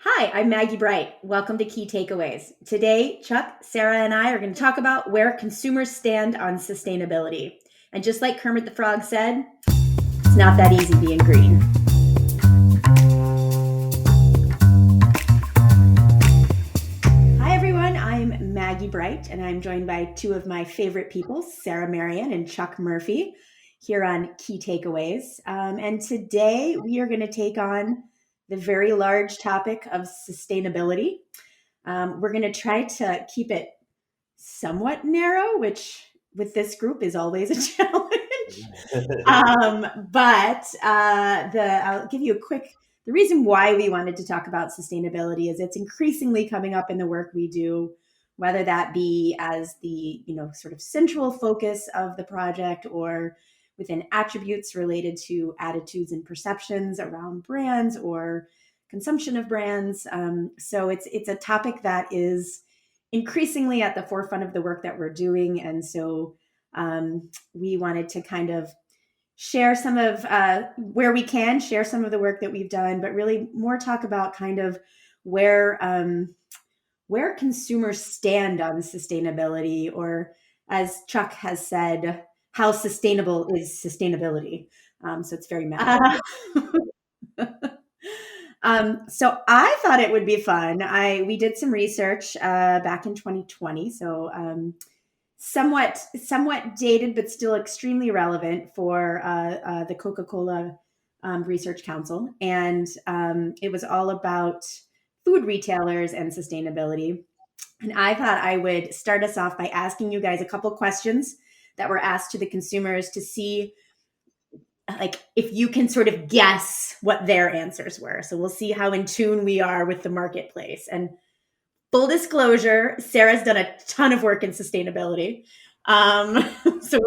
Hi, I'm Maggie Bright. Welcome to Key Takeaways. Today, Chuck, Sarah, and I are going to talk about where consumers stand on sustainability. And just like Kermit the Frog said, it's not that easy being green. Hi, everyone. I'm Maggie Bright, and I'm joined by two of my favorite people, Sarah Marion and Chuck Murphy, here on Key Takeaways. And today, we are going to take on the very large topic of sustainability. We're going to try to keep it somewhat narrow, which with this group is always a challenge. I'll give you a quick. The reason why we wanted to talk about sustainability is it's increasingly coming up in the work we do, whether that be as the sort of central focus of the project or within attributes related to attitudes and perceptions around brands or consumption of brands. So it's a topic that is increasingly at the forefront of the work that we're doing. And so we wanted to kind of share some of where we can share some of the work that we've done, but really more talk about kind of where consumers stand on sustainability, or as Chuck has said, how sustainable is sustainability. So it's very meta. So I thought it would be fun. We did some research back in 2020, so somewhat dated, but still extremely relevant for the Coca-Cola Research Council, and it was all about food retailers and sustainability. And I thought I would start us off by asking you guys a couple questions that were asked to the consumers to see if you can sort of guess what their answers were. So we'll see how in tune we are with the marketplace. And full disclosure, Sarah's done a ton of work in sustainability. So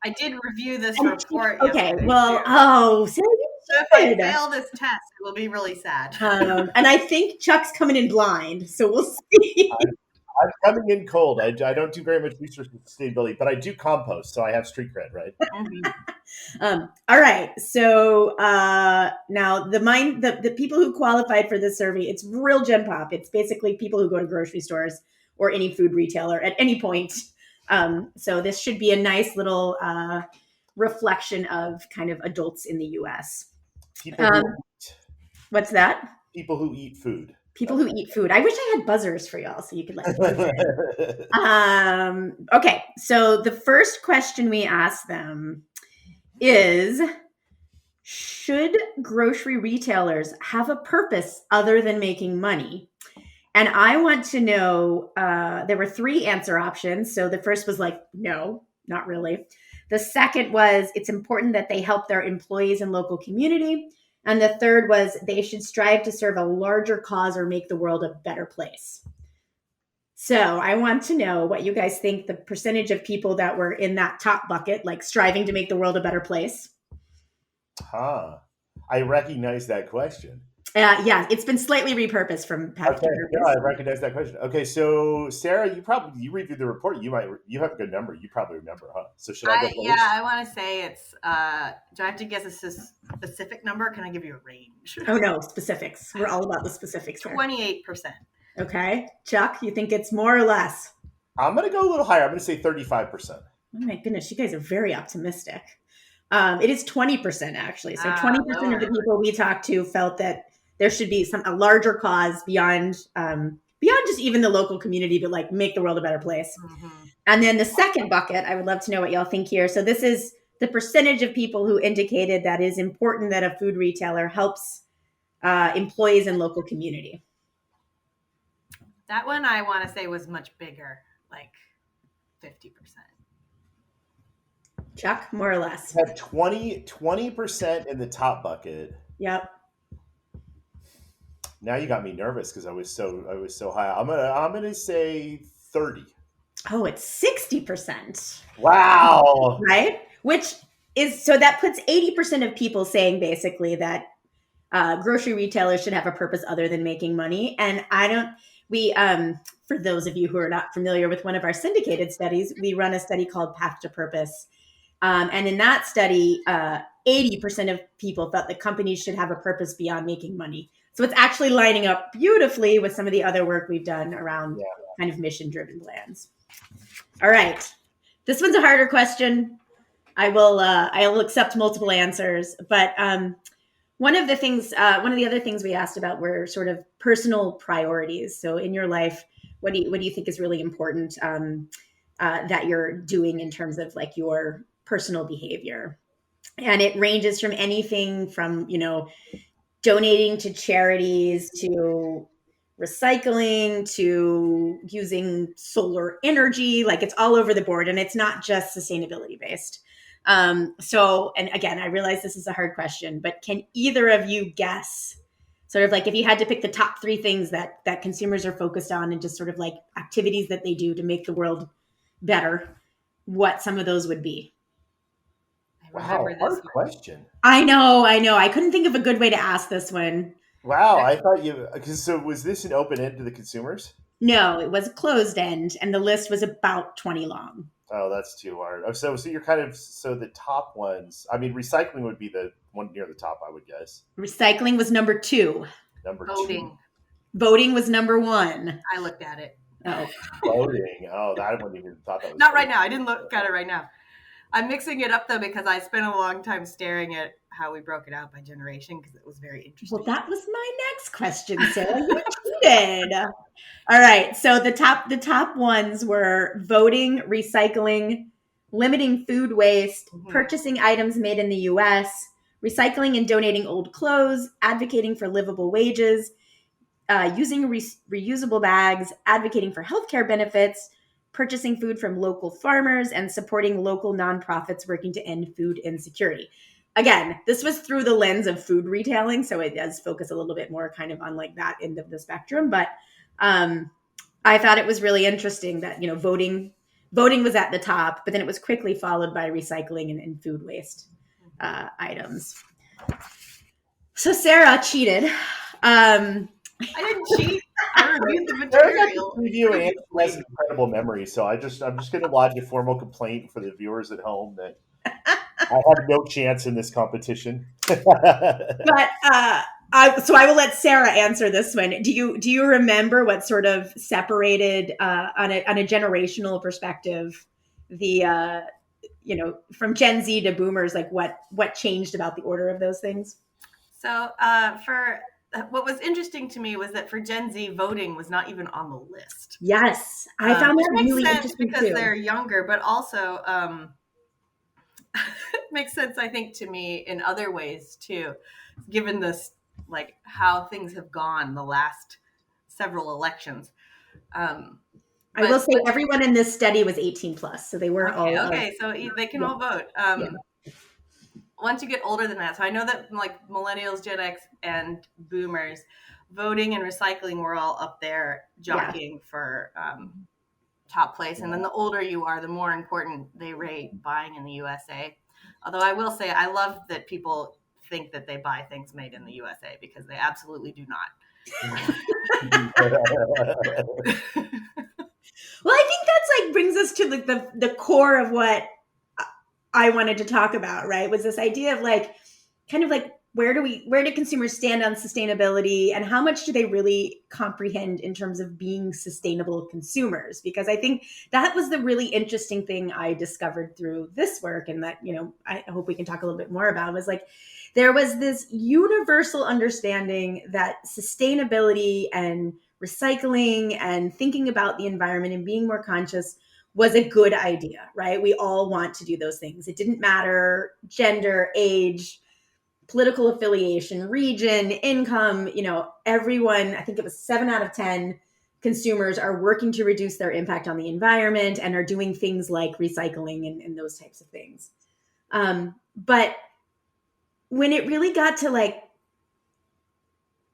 I did review this report. Okay, well, Sarah, so if I fail this test, it will be really sad. And I think Chuck's coming in blind, so we'll see. I'm coming in cold. I don't do very much research in sustainability, but I do compost, so I have street cred, right? All right. So now the people who qualified for this survey, it's real gen pop. It's basically people who go to grocery stores or any food retailer at any point. So this should be a nice little reflection of kind of adults in the U.S. What's that? People who eat food. People who eat food. I wish I had buzzers for y'all so you could okay. So the first question we asked them is, should grocery retailers have a purpose other than making money? And I want to know, there were three answer options. So the first was no, not really. The second was, it's important that they help their employees and local community. And the third was, they should strive to serve a larger cause or make the world a better place. So I want to know what you guys think the percentage of people that were in that top bucket, striving to make the world a better place. I recognize that question. Yeah, it's been slightly repurposed from past. Okay, yeah, I recognize that question. Okay, so Sarah, you reviewed the report. You have a good number. You probably remember, huh? So should I go first? Yeah, I want to say it's. Do I have to guess a specific number? Or can I give you a range? Oh no, specifics. We're all about the specifics. 28%. Okay, Chuck, you think it's more or less? I'm going to go a little higher. I'm going to say 35%. Oh my goodness, you guys are very optimistic. It is 20% actually. So 20% of the people we talked to felt that there should be a larger cause beyond just even the local community, but make the world a better place. Mm-hmm. And then the second bucket, I would love to know what y'all think here. So this is the percentage of people who indicated that it is important that a food retailer helps employees and local community. That one I want to say was much bigger, 50%. Chuck, more or less. You had 20% in the top bucket. Yep. Now you got me nervous because I was so high. I'm gonna say 30. Oh, it's 60%. Wow. Right? So that puts 80% of people saying basically that grocery retailers should have a purpose other than making money. And for those of you who are not familiar with one of our syndicated studies, we run a study called Path to Purpose. And in that study, 80% of people felt that companies should have a purpose beyond making money. So it's actually lining up beautifully with some of the other work we've done around kind of mission-driven plans. All right. This one's a harder question. I will accept multiple answers, but one of the other things we asked about were sort of personal priorities. So in your life, what do you think is really important that you're doing in terms of like your personal behavior? And it ranges from anything from, donating to charities to recycling to using solar energy. Like it's all over the board, and it's not just sustainability based. And again, I realize this is a hard question, but can either of you guess sort of like if you had to pick the top three things that consumers are focused on and just sort of like activities that they do to make the world better, what some of those would be? Wow, hard question. I know. I couldn't think of a good way to ask this one. Wow, I thought so was this an open end to the consumers? No, it was a closed end, and the list was about 20 long. Oh, that's too hard. Oh, so you're kind of the top ones. I mean, recycling would be the one near the top, I would guess. Recycling was number 2. Voting was number 1. I looked at it. Oh, voting. Oh, I wouldn't even thought that was not right now. I didn't look at it right now. I'm mixing it up though because I spent a long time staring at how we broke it out by generation because it was very interesting. Well, that was my next question, Sarah. You cheated. All right. So the top ones were voting, recycling, limiting food waste, purchasing items made in the U.S., recycling and donating old clothes, advocating for livable wages, using reusable bags, advocating for healthcare benefits, purchasing food from local farmers, and supporting local nonprofits working to end food insecurity. Again, this was through the lens of food retailing, so it does focus a little bit more kind of on like that end of the spectrum. But I thought it was really interesting that, voting was at the top, but then it was quickly followed by recycling and food waste items. So Sarah cheated. I didn't cheat. I reviewed the material. Review and has an incredible memory, so I'm just going to lodge a formal complaint for the viewers at home that I have no chance in this competition. But so I will let Sarah answer this one. Do you remember what sort of separated on a generational perspective the from Gen Z to Boomers, like what changed about the order of those things? So what was interesting to me was that for Gen Z, voting was not even on the list. Yes, I found that really interesting because too. They're younger, but also it makes sense, I think, to me in other ways too, given this like how things have gone the last several elections. I will say everyone in this study was 18 plus, so they were all okay. So they can all vote. Once you get older than that, so I know that like millennials, Gen X, and Boomers, voting and recycling were all up there jockeying for top place. And then the older you are, the more important they rate buying in the USA. Although I will say, I love that people think that they buy things made in the USA because they absolutely do not. Well, I think that's like brings us to like the core of what I wanted to talk about, right? Was this idea of like, kind of like, where do consumers stand on sustainability and how much do they really comprehend in terms of being sustainable consumers? Because I think that was the really interesting thing I discovered through this work, and that, I hope we can talk a little bit more about, was like, there was this universal understanding that sustainability and recycling and thinking about the environment and being more conscious was a good idea, right? We all want to do those things. It didn't matter gender, age, political affiliation, region, income, everyone, I think it was 7 out of 10 consumers are working to reduce their impact on the environment and are doing things like recycling and those types of things. But when it really got to like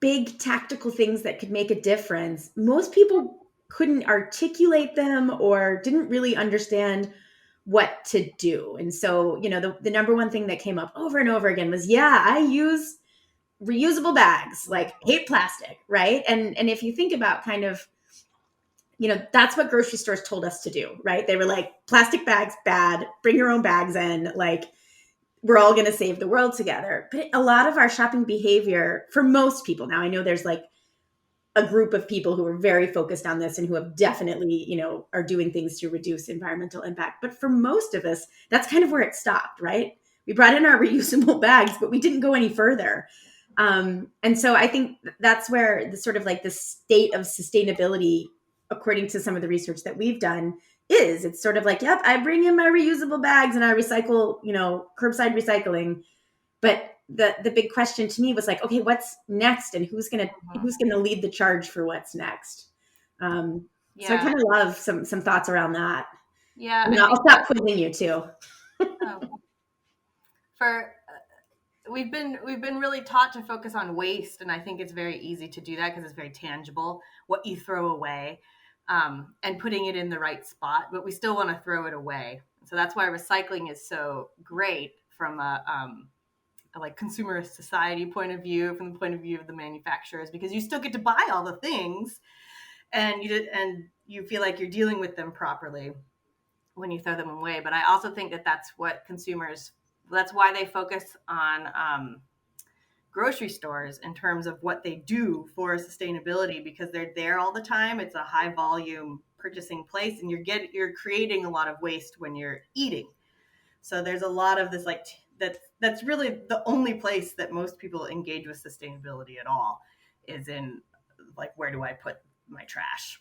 big tactical things that could make a difference, most people couldn't articulate them or didn't really understand what to do. And so, the number one thing that came up over and over again was, I use reusable bags, like hate plastic, right? And if you think about kind of, that's what grocery stores told us to do, right? They were like, plastic bags, bad, bring your own bags in, like, we're all going to save the world together. But a lot of our shopping behavior, for most people, now I know there's like a group of people who are very focused on this and who have definitely, are doing things to reduce environmental impact. But for most of us, that's kind of where it stopped, right? We brought in our reusable bags, but we didn't go any further. And so I think that's where the sort of like the state of sustainability, according to some of the research that we've done, is. It's sort of like, yep, I bring in my reusable bags and I recycle, curbside recycling. But the big question to me was like, okay, what's next, and who's gonna lead the charge for what's next? So I kind of love some thoughts around that. Yeah, I'll stop quizzing you too. We've been really taught to focus on waste, and I think it's very easy to do that because it's very tangible, what you throw away, and putting it in the right spot. But we still want to throw it away, so that's why recycling is so great from a like consumerist society point of view, from the point of view of the manufacturers, because you still get to buy all the things, and you feel like you're dealing with them properly when you throw them away. But I also think that that's why they focus on grocery stores in terms of what they do for sustainability, because they're there all the time. It's a high volume purchasing place, and you're creating a lot of waste when you're eating. So there's a lot of this like that's really the only place that most people engage with sustainability at all, is in like, where do I put my trash?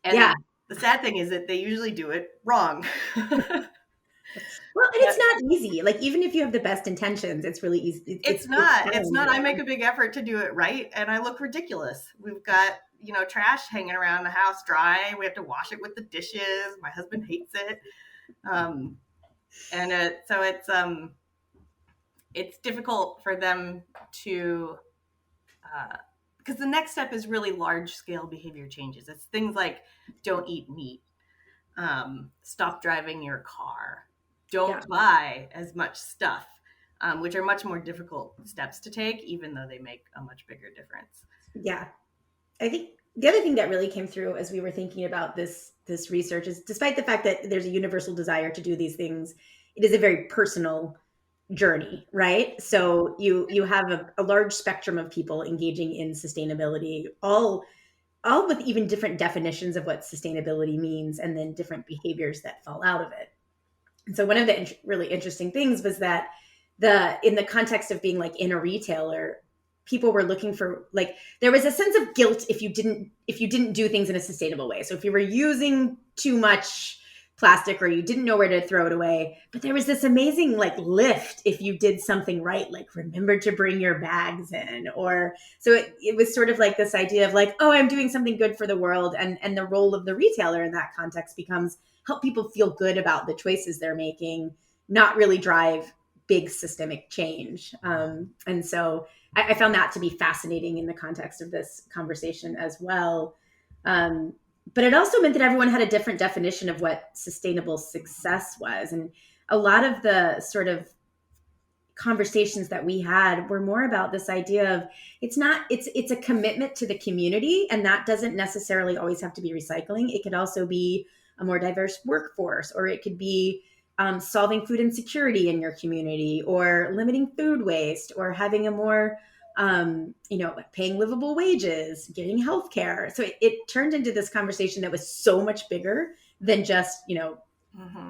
And the sad thing is that they usually do it wrong. Well, and it's not easy. Like, even if you have the best intentions, it's really easy. It's not. I make a big effort to do it right, and I look ridiculous. We've got, trash hanging around the house dry. We have to wash it with the dishes. My husband hates it. So it's difficult for them to, because the next step is really large scale behavior changes. It's things like don't eat meat, stop driving your car, don't buy as much stuff, which are much more difficult steps to take, even though they make a much bigger difference. Yeah. I think the other thing that really came through as we were thinking about this research is, despite the fact that there's a universal desire to do these things, it is a very personal journey, right? So you have a large spectrum of people engaging in sustainability, all with even different definitions of what sustainability means, and then different behaviors that fall out of it. And so one of the really interesting things was that in the context of being like in a retailer, people were looking for, like, there was a sense of guilt if you didn't do things in a sustainable way. So if you were using too much plastic, or you didn't know where to throw it away, but there was this amazing like lift if you did something right, like remember to bring your bags in, or so it was sort of like this idea of like, oh, I'm doing something good for the world, and the role of the retailer in that context becomes help people feel good about the choices they're making, not really drive big systemic change. And so I found that to be fascinating in the context of this conversation as well. But it also meant that everyone had a different definition of what sustainable success was. And a lot of the sort of conversations that we had were more about this idea of it's a commitment to the community. And that doesn't necessarily always have to be recycling. It could also be a more diverse workforce, or it could be solving food insecurity in your community, or limiting food waste, or having a more paying livable wages, getting healthcare. So it turned into this conversation that was so much bigger than just,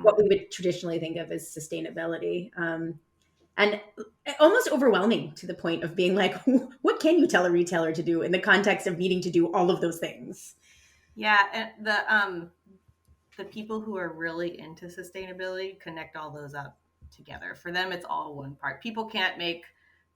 what we would traditionally think of as sustainability. And almost overwhelming, to the point of being like, what can you tell a retailer to do in the context of needing to do all of those things? Yeah. And the people who are really into sustainability connect all those up together. For them, it's all one part. People can't make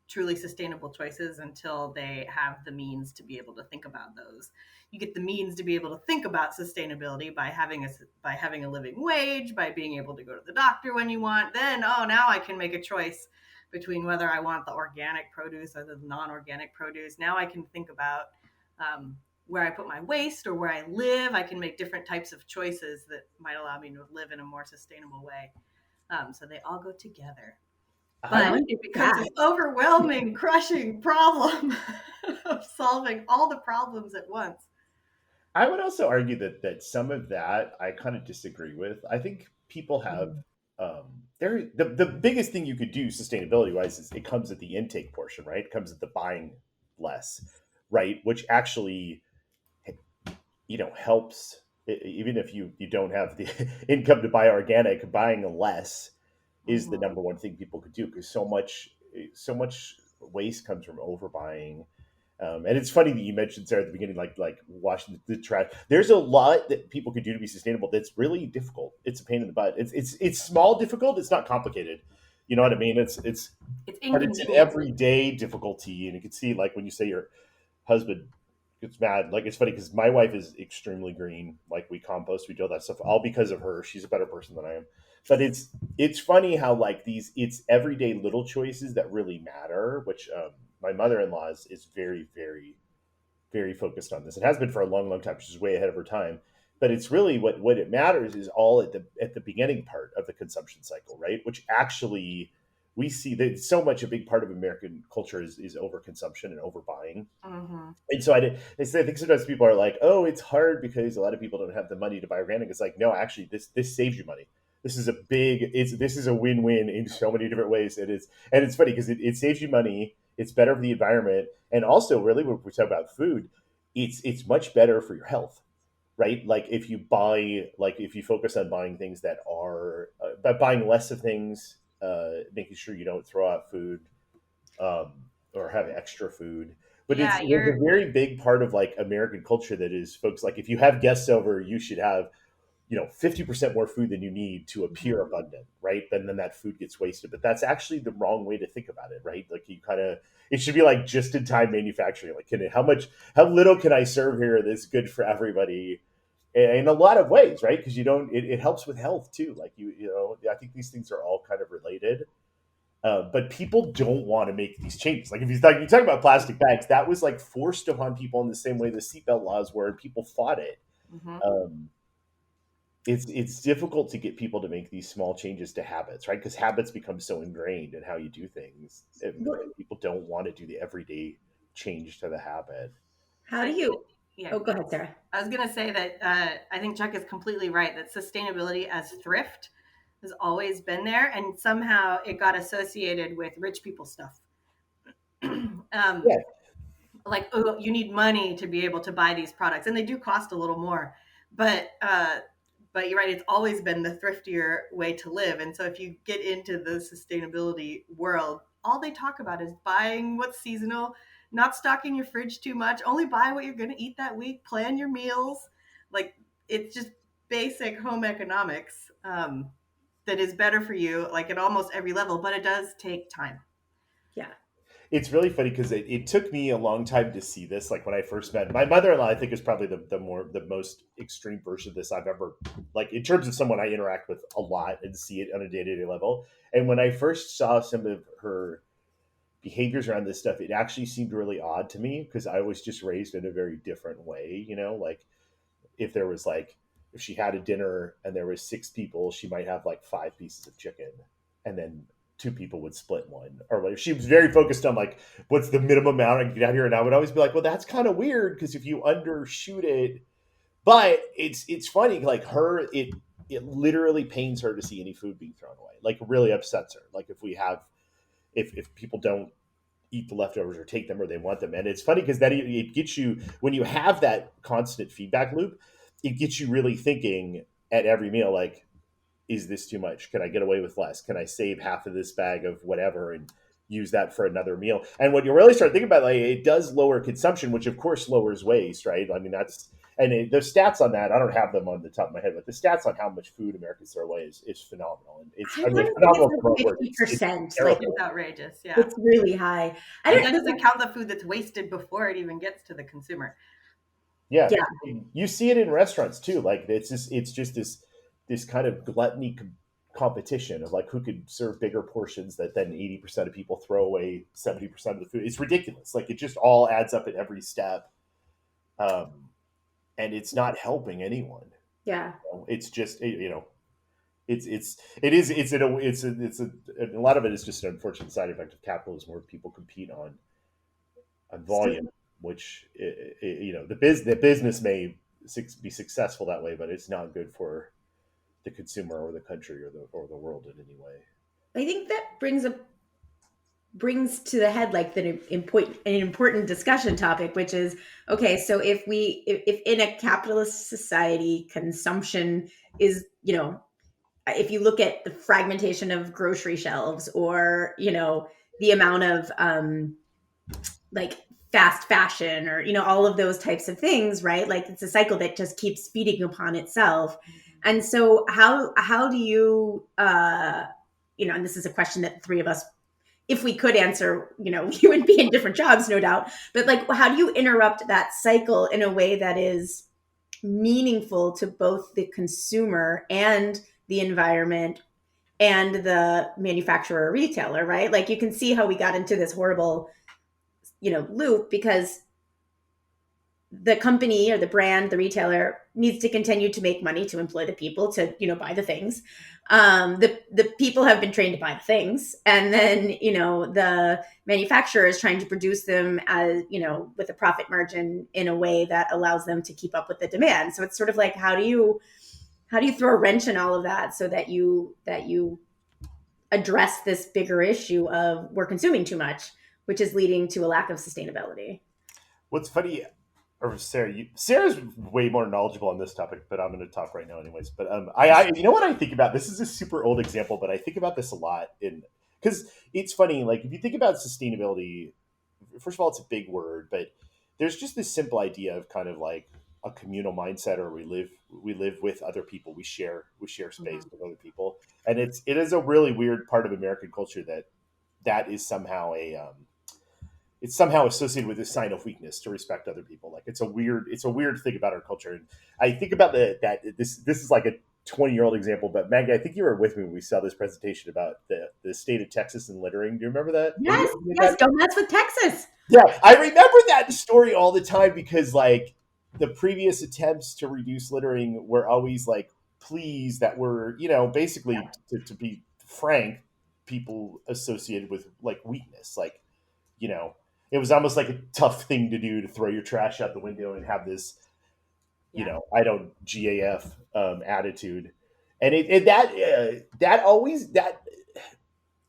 truly sustainable choices until they have the means to be able to think about those. You get the means to be able to think about sustainability by having a living wage, by being able to go to the doctor when you want. Then, now I can make a choice between whether I want the organic produce or the non-organic produce. Now I can think about where I put my waste, or where I live. I can make different types of choices that might allow me to live in a more sustainable way. So they all go together. But it becomes this overwhelming, crushing problem of solving all the problems at once. I would also argue that some of that I kind of disagree with. I think people have the biggest thing you could do sustainability wise is it comes at the intake portion, right? It comes at the buying less, right? Which actually, helps. Even if you don't have the income to buy organic, buying less is the number one thing people could do, because so much waste comes from overbuying. And it's funny that you mentioned, Sarah, at the beginning, like washing the trash. There's a lot that people could do to be sustainable that's really difficult. It's a pain in the butt. It's small difficult. It's not complicated. You know what I mean? It's But it's an inconvenient. everyday difficulty, and you can see, like, when you say your husband gets mad. Like, it's funny because my wife is extremely green. Like, we compost, we do all that stuff, all because of her. She's a better person than I am. But it's funny how, like, it's everyday little choices that really matter. Which my mother-in-law is very, very, very focused on this. It has been for a long, long time. She's way ahead of her time. But it's really what it matters is all at the beginning part of the consumption cycle, right? Which actually we see that so much a big part of American culture is overconsumption and overbuying. Mm-hmm. And so I think sometimes people are like, oh, it's hard because a lot of people don't have the money to buy organic. It's like, no, actually, this saves you money. This is a win-win in so many different ways. And it's funny because it saves you money. It's better for the environment, and also, really, when we talk about food, it's much better for your health, right? Like, if you focus on buying things that are by buying less of things, making sure you don't throw out food, um, or have extra food. But Yeah, there's a very big part of, like, American culture that is folks, like, if you have guests over, you should have 50% more food than you need to appear abundant, right? Then that food gets wasted. But that's actually the wrong way to think about it, right? Like, it should be like just in time manufacturing. Like, how little can I serve here that's good for everybody? In a lot of ways, right? Because it helps with health too. Like, I think these things are all kind of related. But people don't want to make these changes. Like, if you talk about plastic bags, that was like forced upon people in the same way the seatbelt laws were, and people fought it. mm-hmm. Um, it's difficult to get people to make these small changes to habits, right? Because habits become so ingrained in how you do things. People don't want to do the everyday change to the habit. How do you? Yeah. Oh, go ahead, Sarah. I was going to say that I think Chuck is completely right that sustainability as thrift has always been there, and somehow it got associated with rich people stuff. Yeah. Like, oh, you need money to be able to buy these products, and they do cost a little more, but you're right, it's always been the thriftier way to live. And so if you get into the sustainability world, all they talk about is buying what's seasonal, not stocking your fridge too much, only buy what you're going to eat that week, plan your meals. Like, it's just basic home economics, that is better for you, like, at almost every level, but it does take time. Yeah. It's really funny because it took me a long time to see this. Like, when I first met my mother-in-law, I think is probably the most extreme version of this I've ever, like, in terms of someone I interact with a lot and see it on a day-to-day level. And when I first saw some of her behaviors around this stuff, it actually seemed really odd to me because I was just raised in a very different way. Like, if she had a dinner and there was 6 people, she might have like 5 pieces of chicken, and then 2 people would split one. Or, like, she was very focused on, like, what's the minimum amount I can get out here. And I would always be like, well, that's kind of weird because if you undershoot it, but it's funny, like, it literally pains her to see any food being thrown away. Like, it really upsets her. Like, if people don't eat the leftovers or take them or they want them. And it's funny because that it gets you, when you have that constant feedback loop, it gets you really thinking at every meal, like, is this too much? Can I get away with less? Can I save half of this bag of whatever and use that for another meal? And when you really start thinking about it, like, it does lower consumption, which of course lowers waste, right? I mean, the stats on that, I don't have them on the top of my head, but the stats on how much food Americans throw away is phenomenal. And it's phenomenal for what works. 50%. Like, It's outrageous. Yeah. It's really high. And that doesn't count the food that's wasted before it even gets to the consumer. Yeah. Yeah. You see it in restaurants too. Like, it's just this kind of gluttony competition of, like, who could serve bigger portions that then 80% of people throw away 70% of the food. It's ridiculous. Like, it just all adds up at every step. And it's not helping anyone. Yeah. It's just, a lot of it is just an unfortunate side effect of capitalism, where people compete on volume, which, the business may be successful that way, but it's not good for the consumer or the country or the world in any way. I think that brings to the head like an important discussion topic, which is, okay, so if in a capitalist society consumption is, if you look at the fragmentation of grocery shelves, or the amount of like fast fashion, or all of those types of things, right? Like, it's a cycle that just keeps feeding upon itself. And so how do you and this is a question that the three of us, if we could answer, you would be in different jobs, no doubt. But like, how do you interrupt that cycle in a way that is meaningful to both the consumer and the environment and the manufacturer or retailer, right? Like, you can see how we got into this horrible, loop, because the company or the brand, the retailer, needs to continue to make money to employ the people to, buy the things. The people have been trained to buy the things, and then the manufacturer is trying to produce them as with a profit margin in a way that allows them to keep up with the demand. So it's sort of like, how do you throw a wrench in all of that so that you address this bigger issue of we're consuming too much, which is leading to a lack of sustainability. What's funny, or Sarah's way more knowledgeable on this topic, but I'm going to talk right now anyways. But you know what I think about? This is a super old example, but I think about this a lot because it's funny. Like, if you think about sustainability, first of all, it's a big word, but there's just this simple idea of kind of like a communal mindset, or we live with other people, we share space with other people, and it is a really weird part of American culture that is somehow it's somehow associated with a sign of weakness to respect other people. Like, it's a weird thing about our culture. And I think about this is like a 20-year-old example, but Maggie, I think you were with me when we saw this presentation about the state of Texas and littering. Do you remember that? Yes, don't mess with Texas. Yeah, I remember that story all the time, because like the previous attempts to reduce littering were always like pleas that were, basically, to be frank, people associated with like weakness. Like, it was almost like a tough thing to do, to throw your trash out the window and have this, I don't GAF attitude. And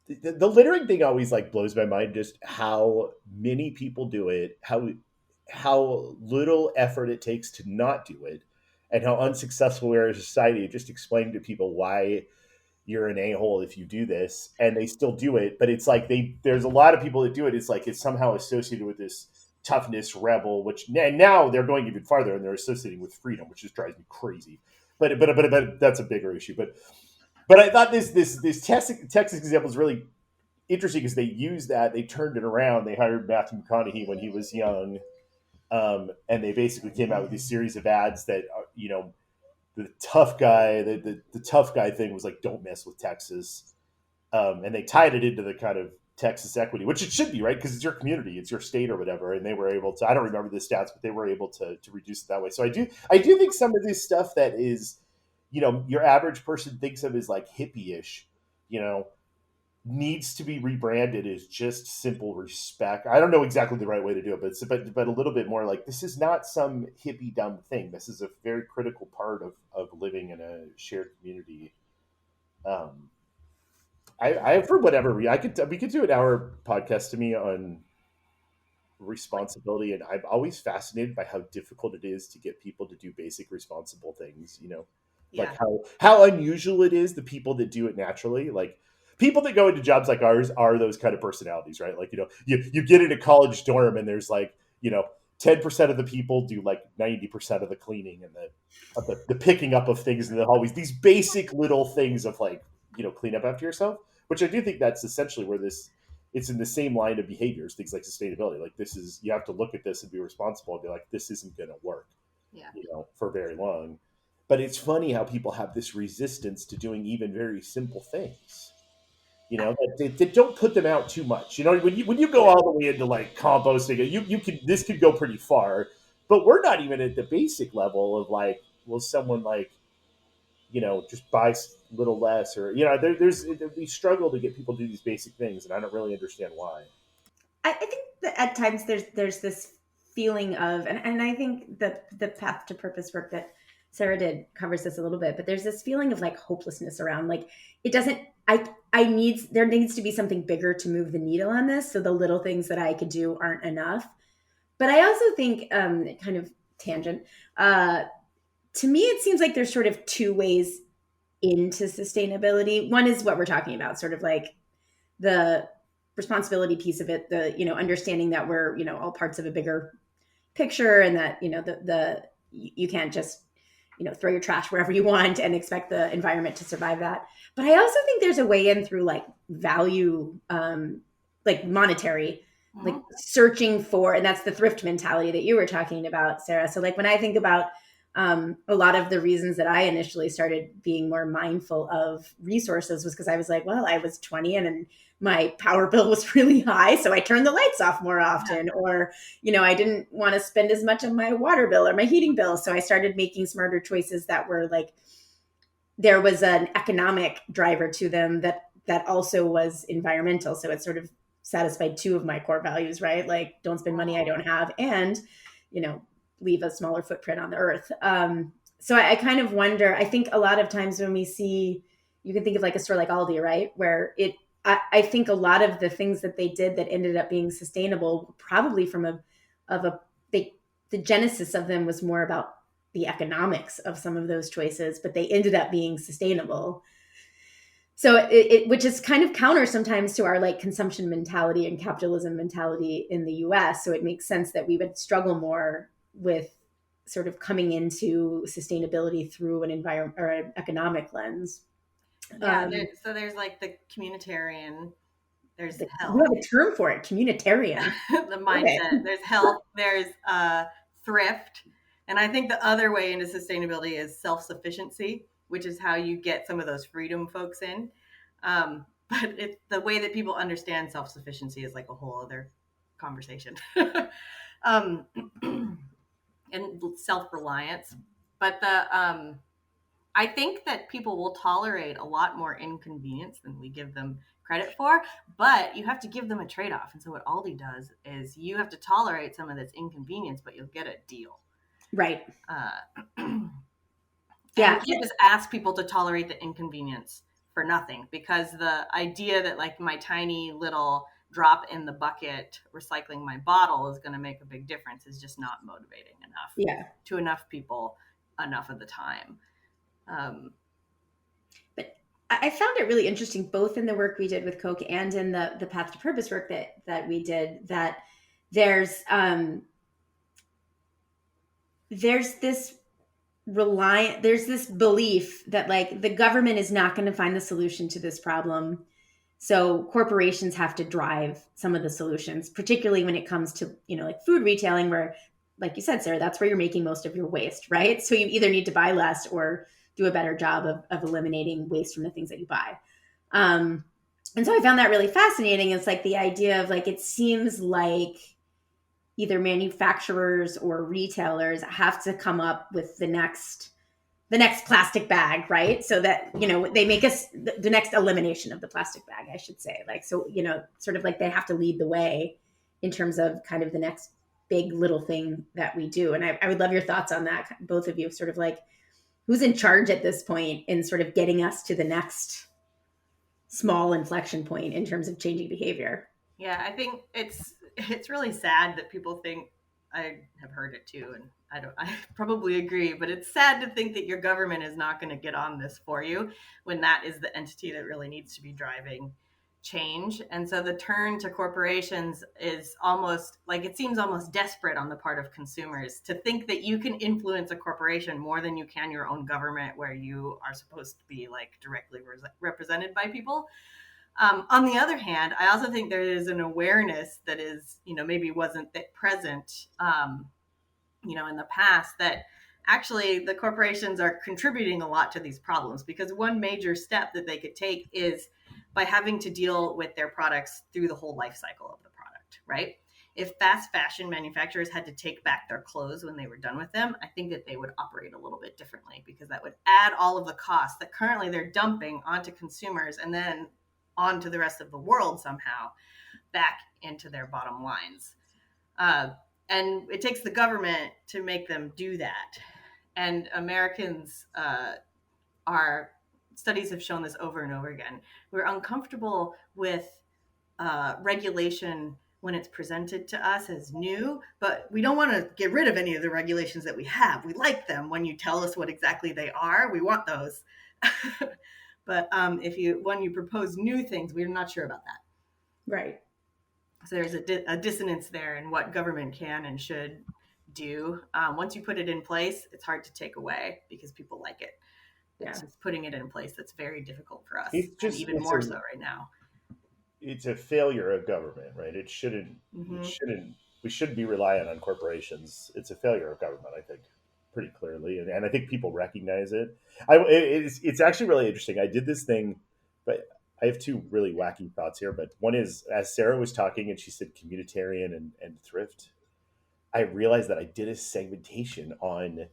the littering thing always like blows my mind, just how many people do it, how little effort it takes to not do it, and how unsuccessful we are as a society. Just explaining to people why you're an a-hole if you do this, and they still do it. But it's like there's a lot of people that do it. It's like it's somehow associated with this toughness, rebel, which now they're going even farther, and they're associating with freedom, which just drives me crazy. But that's a bigger issue. But I thought this Texas example is really interesting, because they turned it around. They hired Matthew McConaughey when he was young, and they basically came out with this series of ads that the tough guy, the tough guy thing was like, don't mess with Texas. And they tied it into the kind of Texas equity, which it should be, right? Because it's your community, it's your state or whatever. And they were able to, I don't remember the stats, but they were able to reduce it that way. So I do think some of this stuff that is, your average person thinks of as like hippie-ish, needs to be rebranded as just simple respect. I don't know exactly the right way to do it, but a little bit more like, this is not some hippie dumb thing. This is a very critical part of living in a shared community. I for whatever reason, we could do an hour podcast to me on responsibility, and I'm always fascinated by how difficult it is to get people to do basic responsible things. Like how unusual it is, the people that do it naturally. Like, people that go into jobs like ours are those kind of personalities, right? Like, you get in a college dorm, and there's like, 10% of the people do like 90% of the cleaning and the picking up of things in the hallways. These basic little things of like, clean up after yourself, which I do think that's essentially where it's in the same line of behaviors, things like sustainability. Like, you have to look at this and be responsible and be like, this isn't going to work, for very long. But it's funny how people have this resistance to doing even very simple things. They don't put them out too much. When you go all the way into like composting, this could go pretty far. But we're not even at the basic level of like, will someone like, just buy a little less, or we struggle to get people to do these basic things, and I don't really understand why. I think that at times there's this feeling of, and I think the path to purpose work that Sarah covers this a little bit, but there's this feeling of like hopelessness around like it doesn't. There needs to be something bigger to move the needle on this. So the little things that I could do aren't enough. But I also think, kind of tangent, to me, it seems like there's sort of two ways into sustainability. One is what we're talking about, sort of like the responsibility piece of it, the, understanding that we're, all parts of a bigger picture, and that, you can't just, throw your trash wherever you want and expect the environment to survive that. But I also think there's a way in through like value, like monetary, like searching for, and that's the thrift mentality that you were talking about, Sarah. So like when I think about a lot of the reasons that I initially started being more mindful of resources was because I was like, well, I was 20 and my power bill was really high, so I turned the lights off more often. Or, I didn't want to spend as much on my water bill or my heating bill. So I started making smarter choices that were like, there was an economic driver to them that also was environmental. So it sort of satisfied two of my core values, right? Like don't spend money I don't have, and, leave a smaller footprint on the earth. So I kind of wonder, I think a lot of times when we see, you can think of like a store like Aldi, right? Where I think a lot of the things that they did that ended up being sustainable, probably from the genesis of them was more about the economics of some of those choices, but they ended up being sustainable. So which is kind of counter sometimes to our like consumption mentality and capitalism mentality in the US. So it makes sense that we would struggle more with sort of coming into sustainability through an environment or an economic lens. Yeah, so there's like the communitarian, there's health. You have a term for it, communitarian. The mindset. Okay. There's health, there's thrift. And I think the other way into sustainability is self-sufficiency, which is how you get some of those freedom folks in. But the way that people understand self-sufficiency is like a whole other conversation. And self-reliance. But I think that people will tolerate a lot more inconvenience than we give them credit for, but you have to give them a trade-off. And so what Aldi does is you have to tolerate some of this inconvenience, but you'll get a deal. Right. Yeah. You just ask people to tolerate the inconvenience for nothing, because the idea that like my tiny little drop in the bucket recycling my bottle is going to make a big difference is just not motivating enough to enough people enough of the time. But I found it really interesting, both in the work we did with Coke and in the Path to Purpose work that we did, that there's this belief that like the government is not going to find the solution to this problem. So corporations have to drive some of the solutions, particularly when it comes to, like food retailing, where, like you said, Sarah, that's where you're making most of your waste, right? So you either need to buy less or do a better job of eliminating waste from the things that you buy. And so I found that really fascinating. It's like the idea of like, it seems like either manufacturers or retailers have to come up with the next plastic bag, right? So that, they make us the next elimination of the plastic bag, I should say. Like, so, sort of like they have to lead the way in terms of kind of the next big little thing that we do. And I would love your thoughts on that, both of you, sort of like who's in charge at this point in sort of getting us to the next small inflection point in terms of changing behavior. Yeah, I think it's really sad that people think, I have heard it too, and I probably agree, but it's sad to think that your government is not going to get on this for you when that is the entity that really needs to be driving change. And so the turn to corporations is almost like, it seems almost desperate on the part of consumers to think that you can influence a corporation more than you can your own government, where you are supposed to be like directly represented by people. On the other hand, I also think there is an awareness that is, maybe wasn't that present, in the past, that actually the corporations are contributing a lot to these problems, because one major step that they could take is by having to deal with their products through the whole life cycle of the product, right? If fast fashion manufacturers had to take back their clothes when they were done with them, I think that they would operate a little bit differently, because that would add all of the costs that currently they're dumping onto consumers and then onto the rest of the world somehow back into their bottom lines. And it takes the government to make them do that. And Americans are, studies have shown this over and over again. We're uncomfortable with regulation when it's presented to us as new, but we don't want to get rid of any of the regulations that we have. We like them when you tell us what exactly they are. We want those. But when you propose new things, we're not sure about that. Right. So there's a dissonance there in what government can and should do. Once you put it in place, it's hard to take away because people like it. It's just putting it in place that's very difficult for us, and even more so right now. It's a failure of government, right? It shouldn't. We shouldn't be reliant on corporations. It's a failure of government, I think, pretty clearly, and I think people recognize it. It's actually really interesting. I did this thing, but I have two really wacky thoughts here. But one is, as Sarah was talking and she said communitarian and thrift, I realized that I did a segmentation on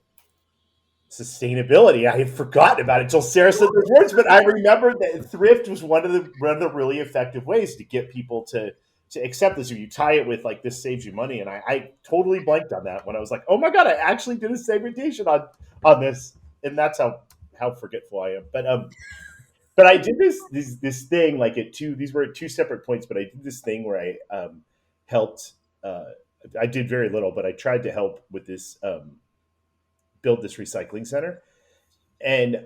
sustainability. I had forgotten about it until Sarah said those words, but I remembered that thrift was one of the really effective ways to get people to accept this. If you tie it with like, this saves you money, and I totally blanked on that when I was like, oh my god, I actually did a segmentation on this, and that's how forgetful I am. But I did this thing like these were at two separate points, but I did this thing where I helped. I did very little, but I tried to help with this. Build this recycling center, and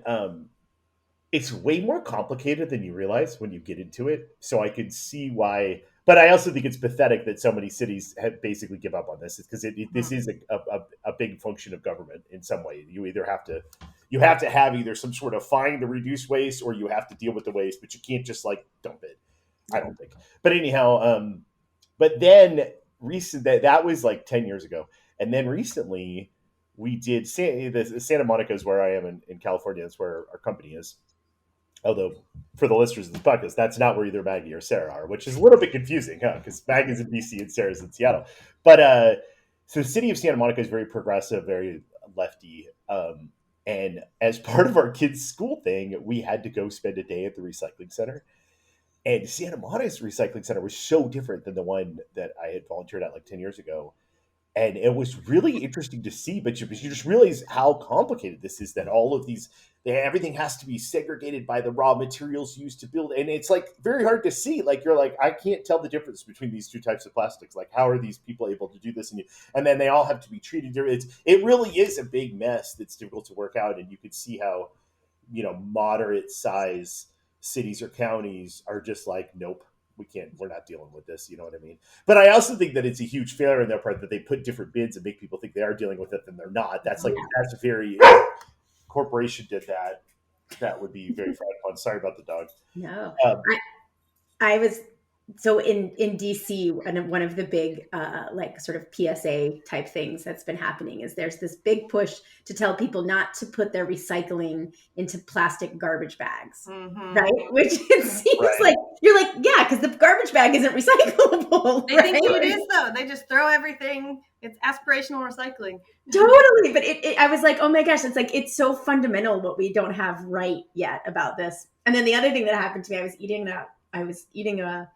it's way more complicated than you realize when you get into it. So I could see why, but I also think it's pathetic that so many cities have basically give up on this. It's because this is a big function of government in some way. You either have to have either some sort of fine to reduce waste, or you have to deal with the waste, but you can't just like dump it. I don't think. But anyhow, but then that was like 10 years ago, and then recently. We did Santa Monica is where I am in California. That's where our company is. Although, for the listeners of this podcast, that's not where either Maggie or Sarah are, which is a little bit confusing, huh? Because Maggie's in DC and Sarah's in Seattle. But so the city of Santa Monica is very progressive, very lefty. And as part of our kids' school thing, we had to go spend a day at the recycling center. And Santa Monica's recycling center was so different than the one that I had volunteered at like 10 years ago. And it was really interesting to see, but you just realize how complicated this is, that all of everything has to be segregated by the raw materials used to build. And it's like very hard to see. Like, you're like, I can't tell the difference between these two types of plastics. Like, how are these people able to do this? And then they all have to be treated different. It really is a big mess that's difficult to work out. And you could see how, moderate size cities or counties are just like, nope. We're not dealing with this. You know what I mean? But I also think that it's a huge failure on their part that they put different bids and make people think they are dealing with it and they're not. That's very, corporation did that. That would be very frowned upon. Sorry about the dog. No, I was, so in DC, one of the big, like sort of PSA type things that's been happening is there's this big push to tell people not to put their recycling into plastic garbage bags, right? Which it seems like, you're like, yeah, because the garbage bag isn't recyclable. They think it is, though. They just throw everything. It's aspirational recycling. Totally. But I was like, oh my gosh, it's like, it's so fundamental what we don't have right yet about this. And then the other thing that happened to me, I was eating a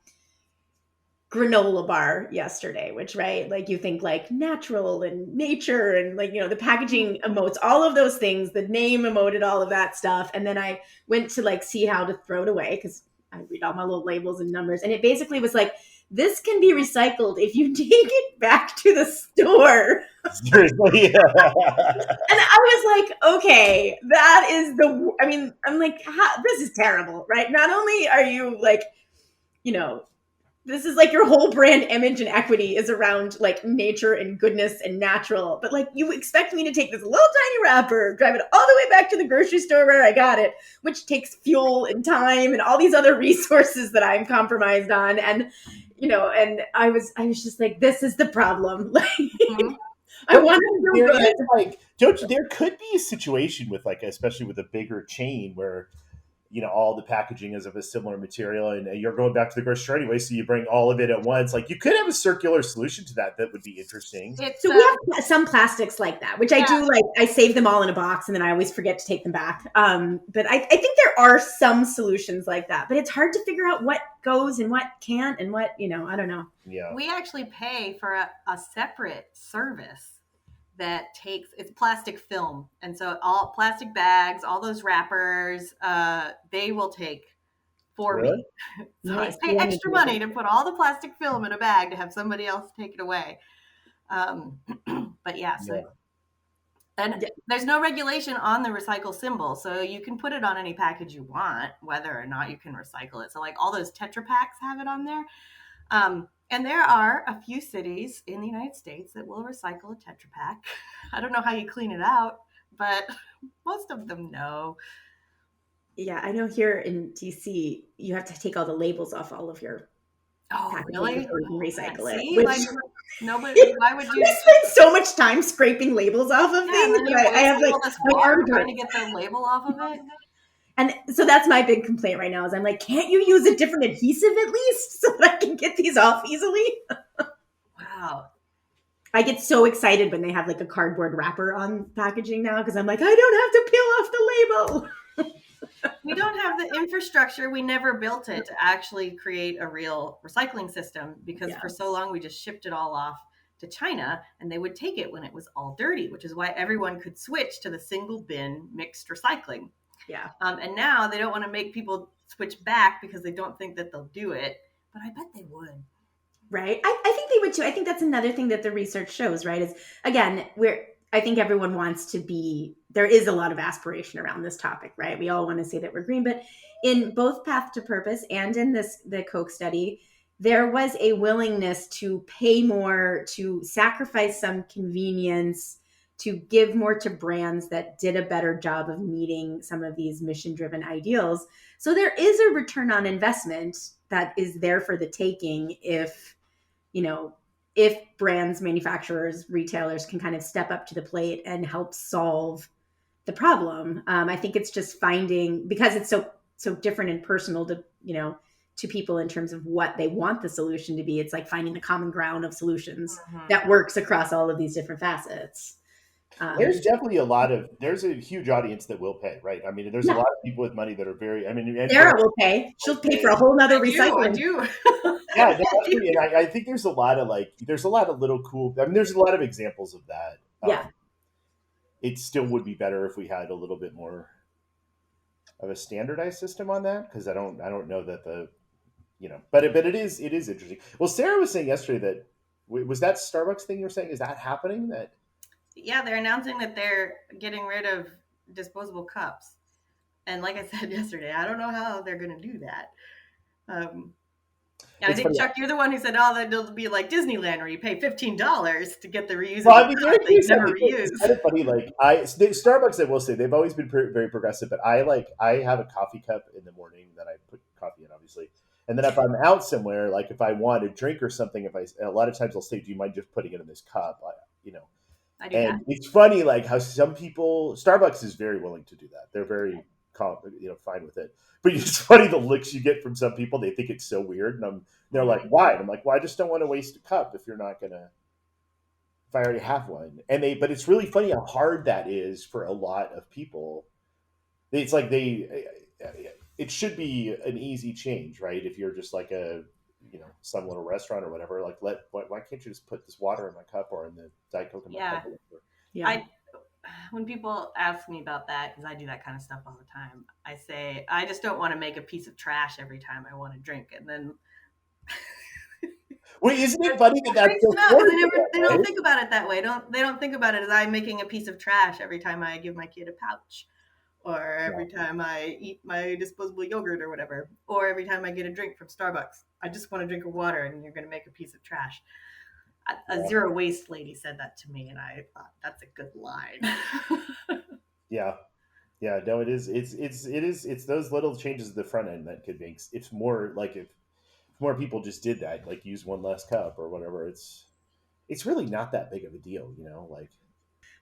granola bar yesterday, which, right, like you think like natural and nature and like, the packaging emotes, all of those things, the name emoted, all of that stuff. And then I went to like see how to throw it away because I read all my little labels and numbers. And it basically was like, this can be recycled if you take it back to the store. Seriously? And I was like, okay, that is I'm like, this is terrible, right? Not only are you like, this is like your whole brand image and equity is around like nature and goodness and natural. But like, you expect me to take this little tiny wrapper, drive it all the way back to the grocery store where I got it, which takes fuel and time and all these other resources that I'm compromised on. And, and I was just like, this is the problem. Like, I want to do good. Like, there could be a situation with like, especially with a bigger chain where, all the packaging is of a similar material and you're going back to the grocery store anyway. So you bring all of it at once. Like, you could have a circular solution to that. That would be interesting. So we have some plastics like that, which I do like. I save them all in a box and then I always forget to take them back. But I think there are some solutions like that, but it's hard to figure out what goes and what can't and what, I don't know. Yeah. We actually pay for a separate service that takes, it's plastic film. And so all plastic bags, all those wrappers, they will take for Really? me. So Nice. I pay extra money to put all the plastic film in a bag to have somebody else take it away. But yeah, so Yeah. and there's no regulation on the recycle symbol, so you can put it on any package you want, whether or not you can recycle it. So like all those Tetra Packs have it on there. And there are a few cities in the United States that will recycle a Tetra Pak. I don't know how you clean it out, but most of them know. Yeah, I know here in DC, you have to take all the labels off all of your packaging Really? before you can recycle it. See, Which, like nobody. Why would you? I spend so much time scraping labels off of Yeah, things. and then I have like all this my water arm trying to hurts. get the label off of it. And so that's my big complaint right now is I'm like, can't you use a different adhesive at least so that I can get these off easily? Wow. I get so excited when they have like a cardboard wrapper on packaging now because I'm like, I don't have to peel off the label. We don't have the infrastructure. We never built it to actually create a real recycling system because for so long we just shipped it all off to China and they would take it when it was all dirty, which is why everyone could switch to the single bin mixed recycling. Yeah. And now they don't want to make people switch back because they don't think that they'll do it, but I bet they would. Right. I think they would too. I think that's another thing that the research shows, right? Is again, I think everyone wants to be, there is a lot of aspiration around this topic, right? We all want to say that we're green, but in both Path to Purpose and in the Koch study, there was a willingness to pay more, to sacrifice some convenience, to give more to brands that did a better job of meeting some of these mission-driven ideals. So there is a return on investment that is there for the taking if brands, manufacturers, retailers can kind of step up to the plate and help solve the problem. I think it's just finding, because it's so different and personal to people in terms of what they want the solution to be. It's like finding the common ground of solutions that works across all of these different facets. There's definitely there's a huge audience that will pay, right? I mean, there's a lot of people with money that are very, Sarah will pay. She'll pay for a whole nother recycling. I do. Yeah, and I think there's a lot of little cool, there's a lot of examples of that. Yeah. It still would be better if we had a little bit more of a standardized system on that. Cause I don't know that but it is interesting. Well, Sarah was saying yesterday that, was that Starbucks thing you were saying? Is that happening? Yeah, they're announcing that they're getting rid of disposable cups. And like I said yesterday, I don't know how they're going to do that. I think, Chuck, you're the one who said, that'll be like Disneyland where you pay $15 to get the reusable cup that you never reuse. It's kind of funny. Starbucks, I will say, they've always been very progressive, but I have a coffee cup in the morning that I put coffee in, obviously. And then if I'm out somewhere, like if I want a drink or something, a lot of times I'll say, do you mind just putting it in this cup? I do and that. It's funny, like how some people, Starbucks is very willing to do that. They're very, fine with it. But it's funny the looks you get from some people. They think it's so weird, and they're like, "Why?" And I'm like, "Well, I just don't want to waste a cup if I already have one." But it's really funny how hard that is for a lot of people. It's like it should be an easy change, right? If you're just like some little restaurant or whatever, like why can't you just put this water in my cup or in the Diet Coke in my cup? Or whatever? Yeah. When people ask me about that, because I do that kind of stuff all the time, I say, I just don't want to make a piece of trash every time I want to drink. And then Wait, isn't it funny that's so they don't think about it that way. They don't think about it as I'm making a piece of trash every time I give my kid a pouch, or every time I eat my disposable yogurt or whatever, or every time I get a drink from Starbucks. I just want to drink water, and you're going to make a piece of trash. A zero waste lady said that to me, and I thought that's a good line. Yeah. No, it is. It's those little changes at the front end that could make. It's more like if more people just did that, like use one less cup or whatever. It's really not that big of a deal,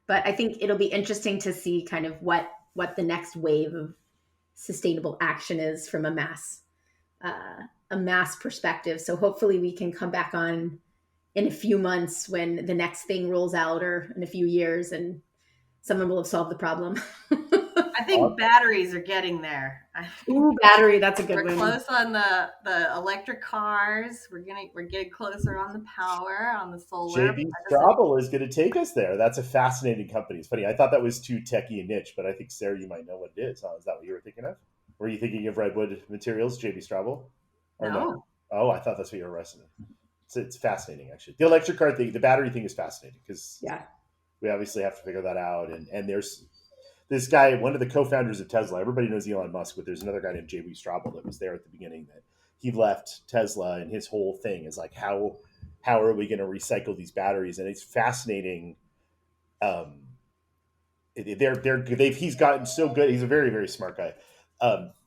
But I think it'll be interesting to see kind of what the next wave of sustainable action is from a mass perspective. So hopefully we can come back on in a few months when the next thing rolls out, or in a few years, and someone will have solved the problem. I I think batteries are getting there. Ooh, battery, that's a good We're one. close on the electric cars. We're getting closer on the power, on the solar. JB Straubel is going to take us there. That's a fascinating company. It's funny. I thought that was too techie and niche, but I think, Sarah, you might know what it is. Huh? Is that what you were thinking of? Were you thinking of Redwood Materials, JB Straubel? Or no? Oh, I thought that's what you were wrestling. It's fascinating, actually. The electric car thing, the battery thing is fascinating because we obviously have to figure that out. And there's this guy, one of the co-founders of Tesla. Everybody knows Elon Musk, but there's another guy named JB Straubel that was there at the beginning that he left Tesla, and his whole thing is like, how are we going to recycle these batteries? And it's fascinating. He's gotten so good. He's a very, very smart guy.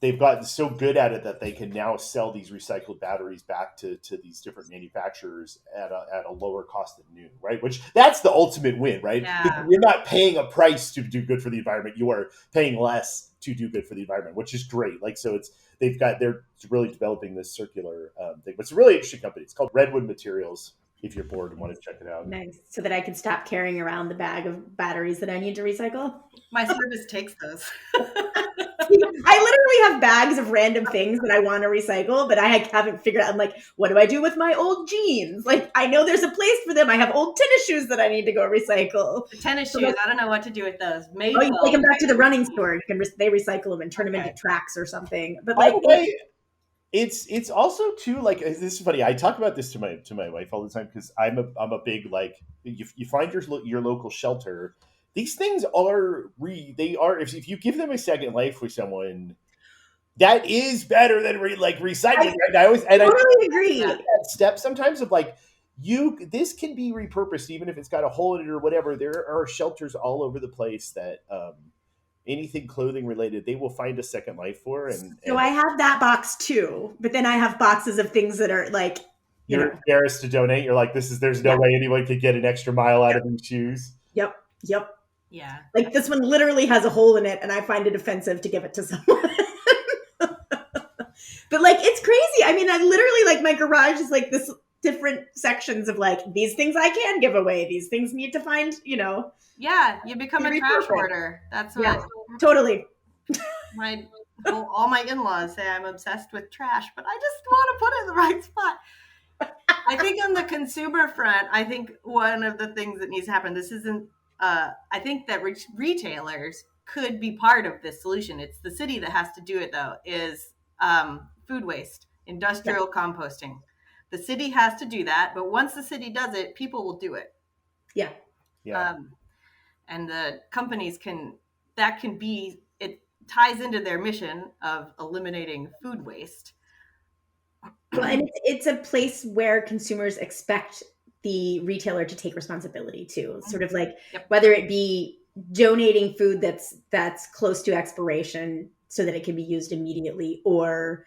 They've gotten so good at it that they can now sell these recycled batteries back to these different manufacturers at a lower cost than new, right? Which that's the ultimate win, right? Yeah. You're not paying a price to do good for the environment. You are paying less to do good for the environment, which is great. Like, so they're really developing this circular thing. But it's a really interesting company. It's called Redwood Materials. If you're bored and want to check it out. Nice. So that I can stop carrying around the bag of batteries that I need to recycle. My service takes those. I literally have bags of random things that I want to recycle, but I haven't figured out. I'm like, what do I do with my old jeans? Like, I know there's a place for them. I have old tennis shoes that I need to go recycle. The tennis shoes, I don't know what to do with those. Maybe you take them back to the running store. They recycle them and turn them into tracks or something. But by the way, it's also too, like, this is funny. I talk about this to my wife all the time because I'm a big, like, you find your local shelter. These things are if you give them a second life with someone, that is better than recycling. I totally agree. That step sometimes of like, this can be repurposed even if it's got a hole in it or whatever. There are shelters all over the place that anything clothing related, they will find a second life for. So I have that box too, but then I have boxes of things that are like, you're embarrassed to donate. You're like, there's no way anyone could get an extra mile out of these shoes. Yep. Yeah. Like, this one literally has a hole in it and I find it offensive to give it to someone. But like, it's crazy. I mean, I literally, like, my garage is like this different sections of like, these things I can give away. These things need to find, Yeah, you become a trash hoarder. That's what. Totally. All my in-laws say I'm obsessed with trash, but I just want to put it in the right spot. I think on the consumer front, I think one of the things that needs to happen, this isn't, I think that retailers could be part of this solution. It's the city that has to do it, though, is food waste, industrial composting. The city has to do that, but once the city does it, people will do it. Yeah. And the companies it ties into their mission of eliminating food waste. And it's a place where consumers expect the retailer to take responsibility too. It's sort of like, whether it be donating food that's close to expiration so that it can be used immediately, or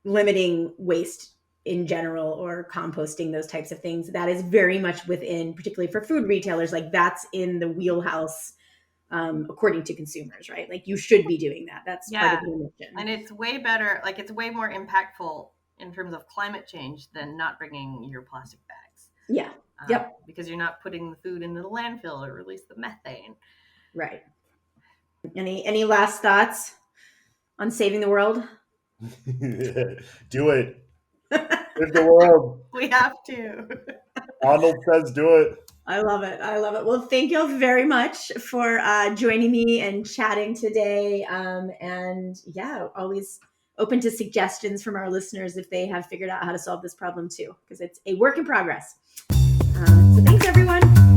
limiting waste in general, or composting, those types of things. That is very much within, particularly for food retailers, like that's in the wheelhouse, according to consumers, right? Like, you should be doing that. That's part of the mission. And it's way better, like, it's way more impactful in terms of climate change than not bringing your plastic bags. Yeah. Because you're not putting the food into the landfill or release the methane. Right. Any last thoughts on saving the world? Do it. Save the world. We have to. Arnold says do it. I love it. Well, thank you all very much for joining me and chatting today. And always open to suggestions from our listeners if they have figured out how to solve this problem too, because it's a work in progress. So thanks, everyone.